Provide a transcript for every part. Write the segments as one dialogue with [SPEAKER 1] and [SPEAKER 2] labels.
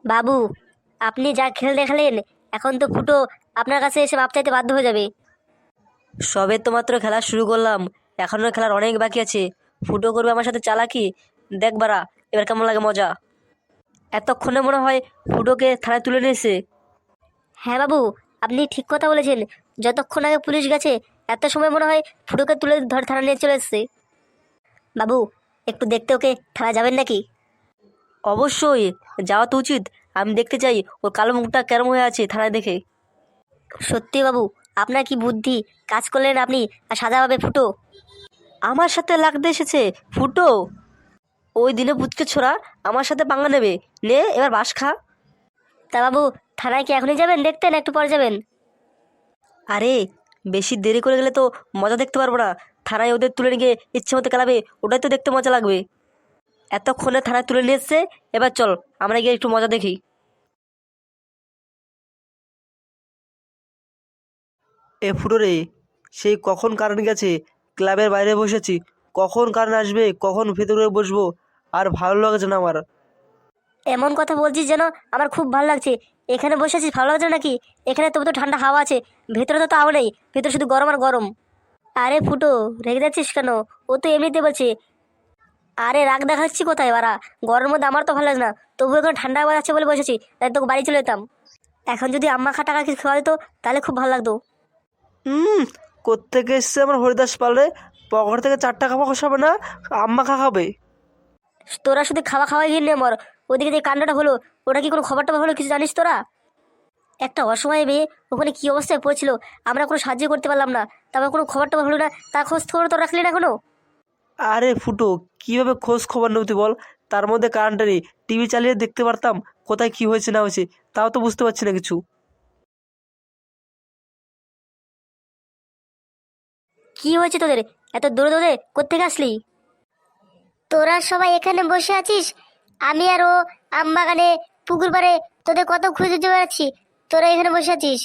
[SPEAKER 1] বাবু, আপনি যা খেল দেখালেন, এখন তো ফুটো আপনার কাছে এসে মাপ চাইতে বাধ্য হয়ে যাবে। সবে তো মাত্র খেলা শুরু করলাম, এখনো খেলার অনেক বাকি আছে। ফুটো করবে আমার সাথে চালাকি। দেখ বাড়া, এবার কেমন লাগে মজা। এতক্ষণে মনে হয় ফুটোকে থানায় তুলে নিয়েছে। হ্যাঁ বাবু, আপনি ঠিক কথা বলেছেন। যতক্ষণ আগে পুলিশ গেছে, এত সময় মনে হয় ফুটোকে তুলে ধরে থানা নিয়ে চলে এসেছে। বাবু, একটু দেখতে ওকে থানা যাবেন নাকি? অবশ্যই, যাওয়া তো উচিত। আমি দেখতে চাই ওর কালো মুখটা কেরম হয়ে আছে থানায় দেখে। সত্যি বাবু, আপনার কি বুদ্ধি! কাজ করলেন আপনি, আর সাদাভাবে ফুটো আমার সাথে লাগতে এসেছে। ফুটো ওই দিনে পুচকে ছোড়া আমার সাথে পাঙ্গা নেবে। নে এবার বাস খা। তা বাবু, থানায় কি এখনই যাবেন দেখতে, না একটু পরে যাবেন? আরে, বেশি দেরি করে গেলে তো মজা দেখতে পারবো না। থানায় ওদের তুলে নিয়ে গিয়ে ইচ্ছে মতো খেলাবে, ওটাই তো দেখতে মজা লাগবে। এতক্ষণে থানায় তুলে নিয়ে এসছে, এবার চল আমরা গিয়ে একটু মজা দেখি।
[SPEAKER 2] এ ফুটো রে, সেই কখন কারেন্ট গেছে, ক্লাবের বাইরে বসেছি। কখন কারেন্ট আসবে, কখন ভেতরে বসবো, আর ভালো লাগছে না আমার।
[SPEAKER 1] এমন কথা বলছিস যেন আমার খুব ভালো লাগছে। এখানে বসে আছিস ভালো লাগছে না নাকি? এখানে তবু তো ঠান্ডা হাওয়া আছে, ভেতরে তো তাও নেই, ভেতরে শুধু গরম আর গরম। আরে ফুটো, রেগে যাচ্ছিস কেন? ও তো এমনিতে বলছে। আরে রাগ দেখাচ্ছি কোথায় বাড়া? গরমের মধ্যে আমার তো ভালো লাগে না, তবু এখন ঠান্ডা হাওয়া আছে বলে বসেছি, তাই তোকে বাড়ি চলে যেতাম। এখন যদি আম্মা টাকা কিছু খাওয়া দিত, তাহলে খুব ভালো লাগতো।
[SPEAKER 2] হুম, কোত্থেকে এসছে আমার হরিদাস পালে? পকেট থেকে 4 টাকা খসাবে না, আম্মা খাবে।
[SPEAKER 1] তোরা শুধু খাওয়া খাওয়াই গিয়ে নে মর। ওদিকে যে কাণ্ডটা হলো, ওটা কি কোনো খবর টবর হলো কিছু জানিস তোরা? একটা অসময়ে মেয়ে ওখানে কি অবস্থায় পড়েছিল, আমরা কোনো সাহায্য করতে পারলাম না। তারপর কোনো খবর টবর হলো না, তার খোঁজ খবর তো রাখলি না এখনো?
[SPEAKER 2] আরে ফুটো, কিভাবে খোঁজ খবর নেব তুই বল? তার মধ্যে কারেন্ট নেই, টিভি চালিয়ে দেখতে পারতাম কোথায় কি হয়েছে না হয়েছে, তাও তো বুঝতে পারছি না কিছু।
[SPEAKER 1] কি হয়েছে তোদের? এত দূরে দূরে কোত্থেকে আসলি? তোরা সবাই এখানে বসে আছিস, আমি আর ও আমবাগানে পুকুর পাড়ে তোদের কত খুঁজে বেড়াচ্ছি। তোরা এখানে বসে আছিস,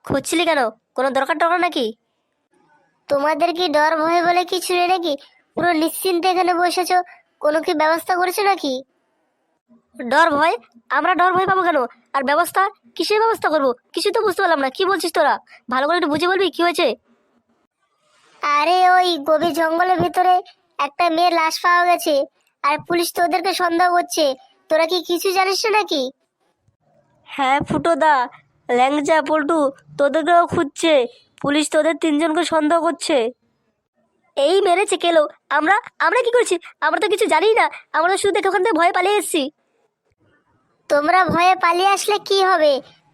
[SPEAKER 1] খুঁজছিলি কেন? কোনো দরকার টরকার নাকি? তোমাদের কি ডর ভয় বলে কিছু নেই নাকি? পুরো নিশ্চিন্তে এখানে বসেছো, কোনো কি ব্যবস্থা করেছো নাকি? ডর ভয়? আমরা ডর ভয় পাবো কেন? আর ব্যবস্থা? কিসের ব্যবস্থা করবো? কিছু তো বুঝতে পারলাম না, কি বলছিস তোরা? ভালো করে একটু বুঝে বলবি কি হয়েছে? আরে ওই গভীর জঙ্গলের ভিতরে একটা মেয়ের লাশ পাওয়া গেছে, আর পুলিশ তো ওদেরকে সন্দেহ করছে। তোরা কি কিছু জানিস না নাকি? হ্যাঁ ফুটোদা, ল্যাংজা পল্টু, তোদেরকেও খুঁজছে। পুলিশ তোদের তিনজনকে সন্দেহ করছে। এই মেরেছে কেলো? আমরা আমরা কি করছি? আমরা তো কিছু জানি না, আমরা তো শুধু দেখে ওখান থেকে ভয়ে পালিয়ে এসেছি। তোমরা ভয়ে পালিয়ে আসলে কি হবে?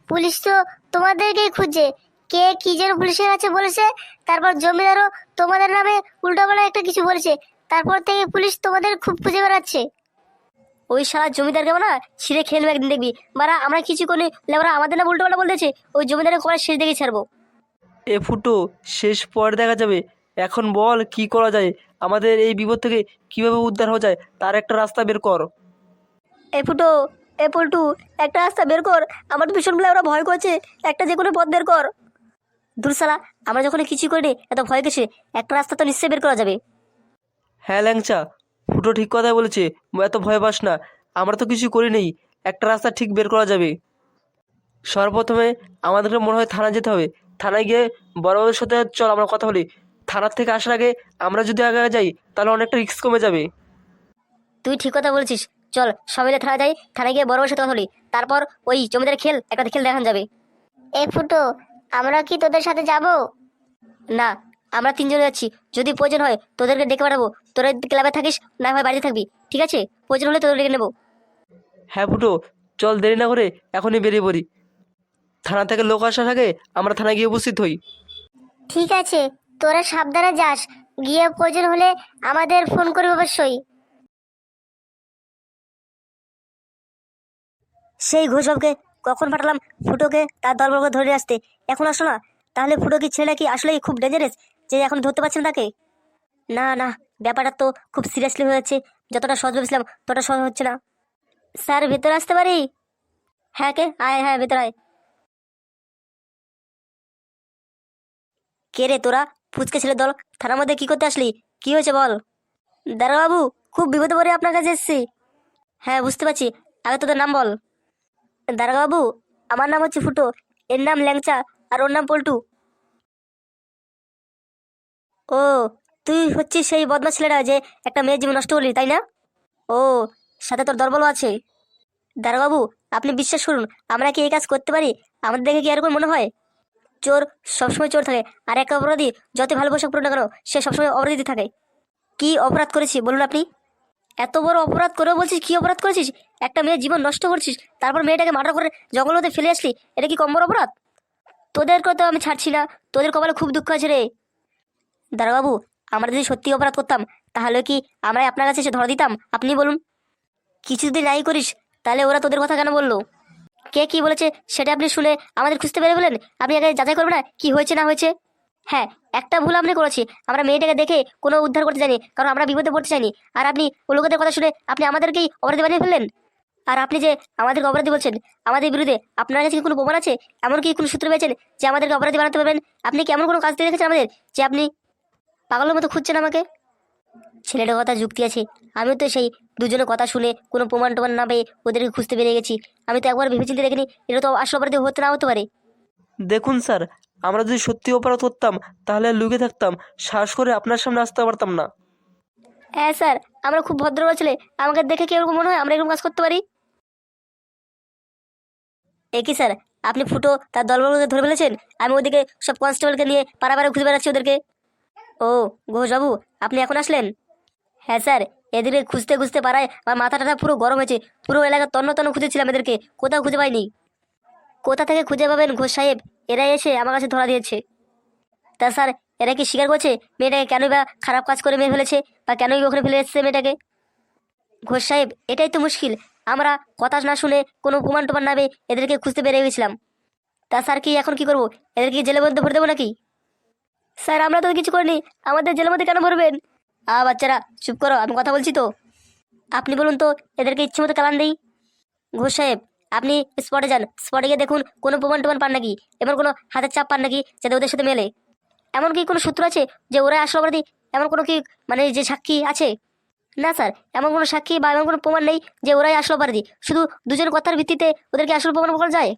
[SPEAKER 1] পুলিশ তো তোমাদেরকেই খুঁজছে। কে কি যেন পুলিশের কাছে বলেছে, তারপর জমিদারও তোমাদের নামে উল্টোপাল্টা একটা কিছু বলেছে। তারপর থেকে পুলিশ তোমাদের খুব খুঁজে বেড়াচ্ছে। ওই শালা জমিদারকে না ছিঁড়ে খেলবে একদিন দেখবি। মারা আমরা কিছু করি, লেবরা আমাদের নাম উল্টোপাল্টা বলতেছে। ওই জমিদারের কলার শেষ দেখে ছাড়বো।
[SPEAKER 2] এ ফুটো, শেষ পরে দেখা যাবে। এখন বল কি করা যায়, আমাদের এই বিপদ থেকে কিভাবে উদ্ধার হওয়া যায় তার একটা রাস্তা বের কর।
[SPEAKER 1] এ ফুটো, এ পল্টু, একটা রাস্তা বের কর। আমার তো ভীষণ বলে ওরা ভয় করছে। একটা যে কোনো পথ বের কর। দূর শালা, আমরা যখন কিছু করিনি এত ভয় কেছে, একটা রাস্তা তো নিশ্চয়ই বের করা যাবে।
[SPEAKER 2] হ্যাঁ ল্যাংচা, ফুটো ঠিক কথাই বলেছে। এত ভয় পাস না, আমরা তো কিছু করি নেই। একটা রাস্তা ঠিক বের করা যাবে। সর্বপ্রথমে আমাদেরকে মনে হয় থানা যেতে হবে। থানায় গিয়ে বড়বাবুর সাথে চল আমরা কথা বলি। থানার থেকে আসার আগে আমরা যদি আগে আগে যাই, তাহলে অনেকটা রিস্ক কমে যাবে।
[SPEAKER 1] তুই ঠিক কথা বলছিস। চল সবাই মিলে থানা যাই, থানায় গিয়ে বড় সাথে কথা বলি। তারপর ওই জমিদার খেল একটা খেল দেখান যাবে। এ ফুটো, আমরা কি তোদের সাথে যাব? না, আমরা তিনজন যাচ্ছি। যদি প্রয়োজন হয় তোদেরকে ডেকে পাঠাবো। তোরা ক্লাবে থাকিস, না হয় বাড়িতে থাকবি, ঠিক আছে? প্রয়োজন হলে তোদের ডেকে নেবো।
[SPEAKER 2] হ্যাঁ ফুটো, চল দেরি না করে এখনই বেরিয়ে পড়ি। থানা থেকে লোক আসার আগে আমরা থানায় গিয়ে উপস্থিত হই।
[SPEAKER 1] ঠিক আছে, তোরা সাবধানে যাস। গিয়ে প্রয়োজন হলে আমাদের ফোন করবি অবশ্যই। সেই ঘোষবাবুকে কখন পাঠালাম ফুটোকে তার দলবলকে ধরে আসতে, এখন আসলো না। তাহলে ফুটো কি ছেলে কি আসলেই খুব ডেঞ্জারাস, যে এখন ধরতে পারছেন তাকে? না না, ব্যাপারটা তো খুব সিরিয়াসলি হয়ে যাচ্ছে। যতটা সহজ ভেবেছিলাম ততটা সহজ হচ্ছে না। স্যার ভেতরে আসতে পারি? হ্যাঁ কে আয়, হ্যাঁ ভেতরে আয়। কে রে তোরা? ফুচকে ছেলে দল, থানার মধ্যে কি করতে আসলি? কি হয়েছে বল। দারোগাবু, খুব বিপদে পড়ে আপনার কাছে এসেছি। হ্যাঁ বুঝতে পারছি, আগে তোদের নাম বল। দারোগাবাবু, আমার নাম হচ্ছে ফুটো, এর নাম ল্যাংচা, আর ওর নাম পল্টু। ও, তুই হচ্ছিস সেই বদমাশ ছেলেটা যে একটা মেয়ের জীবন নষ্ট করলি, তাই না? ও, সাথে তোর দলবলও আছে। দারোগাবু, আপনি বিশ্বাস করুন, আমরা কি এই কাজ করতে পারি? আমাদের দেখে কি এরকম মনে হয়? চোর সবসময় চোর থাকে, আর একটা অপরাধী যত ভালো পোশাক পরুক না কেন, সে সবসময় অপরাধী থাকে। কি অপরাধ করেছি বলুন আপনি? এত বড় অপরাধ করেও বলছিস কি অপরাধ করেছিস? একটা মেয়ের জীবন নষ্ট করছিস, তারপর মেয়েটাকে মার্ডার করে জঙ্গলতে ফেলে আসলি, এটা কি কম বড় অপরাধ? তোদেরকে তো আমি ছাড়ছি না, তোদের কপালে খুব দুঃখ আছে রে। দারোগাবু, আমরা যদি সত্যি অপরাধ করতাম, তাহলে কি আমরা আপনার কাছে এসে ধরা দিতাম? আপনি বলুন। কিছু যদি নাই করিস, তাহলে ওরা তোদের কথা কেন বললো? কে কি বলেছে সেটা আপনি শুনে আমাদের খুঁজতে পেরে বলেন? আপনি আগে যাচাই করবেন না কি হয়েছে না হয়েছে? হ্যাঁ, একটা ভুল আপনি করেছি, আমরা মেয়েটাকে দেখে কোনো উদ্ধার করতে চাইনি, কারণ আমরা বিপদে পড়তে চাইনি। আর আপনি ও লোকেদের কথা শুনে আপনি আমাদেরকেই অপরাধী বানিয়ে ফেললেন। আর আপনি যে আমাদেরকে অপরাধী বলছেন, আমাদের বিরুদ্ধে আপনার কাছে কি কোনো প্রমাণ আছে? এমনকি কোনো সূত্র পেয়েছেন যে আমাদেরকে অপরাধী বানাতে পারবেন? আপনি কি এমন কোনো কাজ দিয়ে দেখেছেন আমাদের, যে আপনি পাগলের মতো খুঁজছেন আমাকে? ছেলেটার কথা যুক্তি আছে। আমিও তো সেই দুজনের কথা শুনে কোনো প্রমাণ টমাণ না পেয়ে ওদেরকে খুঁজতে বেরিয়ে গেছি। আমি তো একবার ভেবেচিন্তে দেখিনি এটা তো আসল অপরাধী হতে না হতে পারে।
[SPEAKER 2] দেখুন স্যার, আমরা যদি সত্যি অপরাধ করতাম তাহলে আর লুকিয়ে থাকতাম, সাহস করে আপনার সামনে আসতে পারতাম না।
[SPEAKER 1] হ্যাঁ স্যার, আমরা খুব ভদ্র ছেলে, আমাকে দেখে কি এরকম মনে হয় আমরা এরকম কাজ করতে পারি? এ কি স্যার, আপনি ফুটো তার দলবলকে ধরে ফেলেছেন? আমি ওদিকে সব কনস্টেবলকে নিয়ে পাড়া পাড়া খুঁজে বেড়াচ্ছি ওদেরকে। ও, ঘোষবাবু, আপনি এখন আসলেন? হ্যাঁ স্যার, এদেরকে খুঁজতে খুঁজতে পাড়ায় আমার মাথা টাথা পুরো গরম হয়েছে। পুরো এলাকা তন্ন তন্ন খুঁজেছিলাম এদেরকে, কোথাও খুঁজে পাইনি। কোথা থেকে খুঁজে পাবেন ঘোষ সাহেব? এরাই এসে আমার কাছে ধরা দিয়েছে। তা স্যার, এরা কি স্বীকার করছে মেয়েটাকে কেনই বা খারাপ কাজ করে মেরে ফেলেছে, বা কেনই ওখানে ফেলে এসেছে মেয়েটাকে? ঘোষ সাহেব, এটাই তো মুশকিল। আমরা কথা না শুনে কোনো প্রমাণ টমাণ না পেয়ে এদেরকে খুঁজতে বেরিয়ে গেছিলাম। তা স্যার, কি এখন কি করবো? এদেরকে কি জেলের মধ্যে ভরে দেবো নাকি? স্যার, আমরা তো কিছু করিনি, আমাদের জেলের মধ্যে কেন ভরবেন? বাচ্চারা চুপ করো, আমি কথা বলছি তো। আপনি বলুন তো, এদেরকে ইচ্ছে মতো চালান দেই? ঘোষ সাহেব, আপনি স্পটে যান, স্পটে গিয়ে দেখুন কোনো প্রমাণ টমাণ পান নাকি, এমন কোনো হাতের চাপ পান নাকি যাতে ওদের সাথে মেলে। এমন কি কোনো সূত্র আছে যে ওরা আসল অপরাধী? এমন কোনো কি মানে যে সাক্ষী আছে? না স্যার, এমন কোনো সাক্ষী বা এমন কোনো প্রমাণ নেই যে ওরাই আসল অপরাধী। শুধু দুজনের কথার ভিত্তিতে ওদেরকে আসল প্রমাণ করা যায়?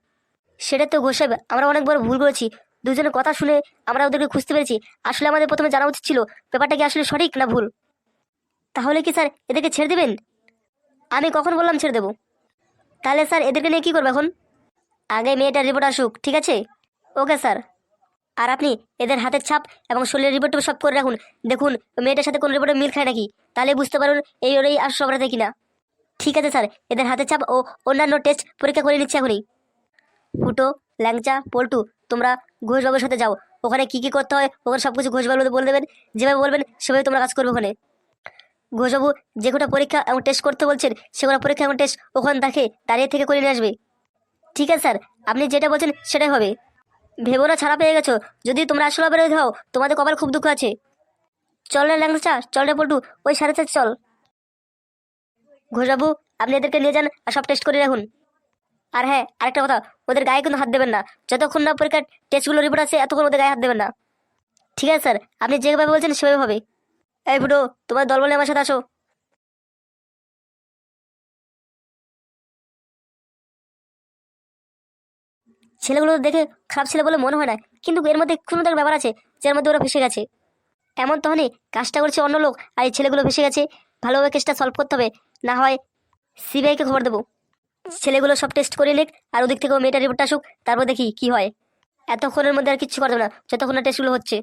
[SPEAKER 1] সেটা তো ঘোষ সাহেব, আমরা অনেক বড় ভুল করেছি। দুজনের কথা শুনে আমরা ওদেরকে খুঁজতে পেরেছি। আসলে আমাদের প্রথমে জানা উচিত ছিল ব্যাপারটা কি আসলে সঠিক না ভুল। তাহলে কি স্যার এদেরকে ছেড়ে দেবেন? আমি কখন বললাম ছেড়ে দেবো? তাহলে স্যার এদেরকে নিয়ে কি করবো এখন? আগে মেয়েটার রিপোর্ট আসুক, ঠিক আছে? Okay sir. আর আপনি এদের হাতের ছাপ এবং শরীরের রিপোর্ট সব করে রাখুন। দেখুন মেয়েটার সাথে কোন রিপোর্টে মিল খায় নাকি, তাহলে বুঝতে পারুন এই ওরই আসল অপরাধী কিনা। ঠিক আছে স্যার, এদের হাতের ছাপ ও অন্যান্য টেস্ট পরীক্ষা করে নিচ্ছে এখনই। ফুটো, ল্যাংচা, পল্টু, তোমরা ঘোষবাবুর সাথে যাও। ওখানে কি কি করতে হয় ওখানে সব কিছু ঘোষবাবু বলে দেবেন। যেভাবে বলবেন সেভাবে তোমরা কাজ করবে ওখানে। ঘোষবাবু যে কটা পরীক্ষা এবং টেস্ট করতে বলছেন সেগুলো পরীক্ষা এবং টেস্ট ওখানে দেখে দাঁড়িয়ে থেকে করে নিয়ে আসবে। ঠিক আছে স্যার, আপনি যেটা বলছেন সেটাই হবে। ভেবো না ছাড়া পেয়ে গেছো, যদি তোমরা আসলে বেরোয় হও তোমাদের কপাল খুব দুঃখ আছে। চল রে ল্যাংচা, চল রে পল্টু, ওই 4:30 চল। ঘোষবাবু, আপনি এদেরকে নিয়ে যান আর সব টেস্ট করে রাখুন। আর হ্যাঁ, আরেকটা কথা, ওদের গায়ে কিন্তু হাত দেবেন না। যতক্ষণ না পরীক্ষার টেস্টগুলো রিপোর্ট আছে এতক্ষণ ওদের গায়ে হাত দেবেন না। ঠিক আছে স্যার, আপনি যেভাবে বলছেন সেভাবে হবে। এই ফুটো, তোমার দল বলে আমার সাথে আসো। ছেলেগুলো দেখে খারাপ ছেলে বলে মনে হয় না, কিন্তু এর মধ্যে কোনো একটা ব্যাপার আছে যার মধ্যে ওরা ফেসে গেছে। এমন তখনই কাজটা করছে অন্য লোক, আর এই ছেলেগুলো ফেসে গেছে। ভালোভাবে কেসটা সলভ করতে হবে, না হয় সিবিআইকে খবর দেবো। ছেলেগুলো সব টেস্ট করে নিক, আর ওদিক থেকে মেয়েটার রিপোর্টটা আসুক, তারপর দেখি কি হয়। এতক্ষণের মধ্যে আর কিচ্ছু করবে না যতক্ষণ না টেস্টগুলো হচ্ছে।